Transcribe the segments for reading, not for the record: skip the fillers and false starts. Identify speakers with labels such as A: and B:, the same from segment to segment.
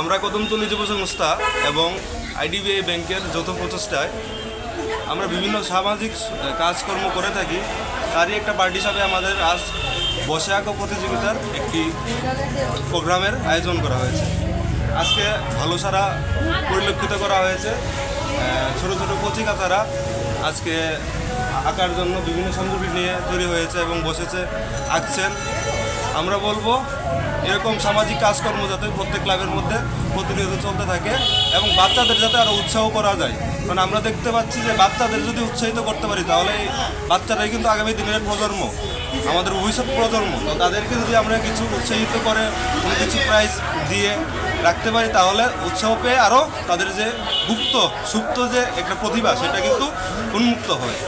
A: আমরা কদমতলী যুব সংস্থা এবং আইডিবিআই ব্যাংকের যৌথ প্রচেষ্টায় আমরা বিভিন্ন সামাজিক কাজকর্ম করে থাকি। তারই একটা পার্ট হিসাবে আমাদের আজ বসে আঁকো প্রতিযোগিতার একটি প্রোগ্রামের আয়োজন করা হয়েছে। আজকে ভালো সারা পরিলক্ষিত করা হয়েছে। ছোটো ছোটো কচিকাচারা আজকে আঁকার জন্য বিভিন্ন সামগ্রী নিয়ে তৈরি হয়েছে এবং বসেছে, আঁকছেন। আমরা বলবো এরকম সামাজিক কাজকর্ম যাতে প্রত্যেক ক্লাবের মধ্যে প্রতিনিয়ত চলতে থাকে এবং বাচ্চাদের যাতে আরও উৎসাহ করা যায়। কারণ আমরা দেখতে পাচ্ছি যে বাচ্চাদের যদি উৎসাহিত করতে পারি তাহলে এই বাচ্চারাই কিন্তু আগামী দিনের প্রজন্ম, আমাদের ভবিষ্যৎ প্রজন্ম। তো তাদেরকে যদি আমরা কিছু উৎসাহিত করে কোনো কিছু প্রাইজ দিয়ে রাখতে পারি তাহলে উৎসাহ পেয়ে আরও তাদের যে সুপ্ত যে একটা প্রতিভা সেটা কিন্তু উন্মুক্ত হয়।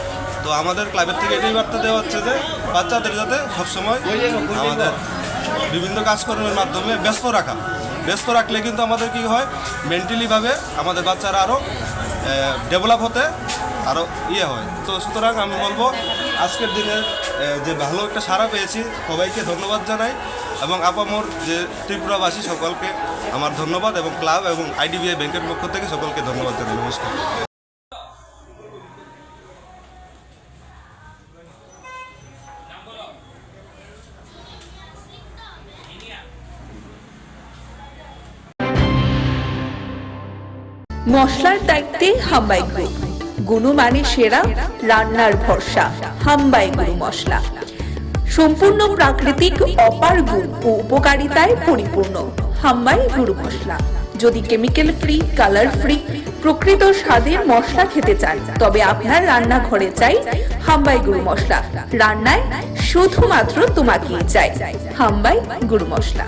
A: তো আমাদের ক্লাবের থেকে এটাই বার্তা দেওয়া হচ্ছে যে বাচ্চাদের যাতে সবসময় আমাদের বিভিন্ন কাজকর্মের মাধ্যমে ব্যস্ত রাখলে কিন্তু আমাদের কী হয়, মেন্টালিভাবে আমাদের বাচ্চারা আরও ডেভেলপ হতে আরও হয়। তো সুতরাং আমি বলবো আজকের দিনের যে ভালো একটা সাড়া পেয়েছি সবাইকে ধন্যবাদ জানাই এবং আপামর যে ত্রিপুরাবাসী সকলকে আমার ধন্যবাদ এবং ক্লাব এবং আইডিবিআই ব্যাংকের পক্ষ থেকে সকলকে ধন্যবাদ জানাই। নমস্কার।
B: মশলার দায়িত্বে হাম্বাই গ্রুপ, গুণমানে সেরা, রান্নার ভরসা হাম্বাই গুরু মশলা। সম্পূর্ণ প্রাকৃতিক, অপার গুণ ও উপকারিতায় পরিপূর্ণ হাম্বাই গুরু মশলা। যদি কেমিক্যাল ফ্রি, কালার ফ্রি, প্রকৃত স্বাদের মশলা খেতে চান তবে আপনার রান্নাঘরে চাই হাম্বাই গুরু মশলা। রান্নায় শুধুমাত্র তোমাকেই চাই হাম্বাই গুরু মশলা।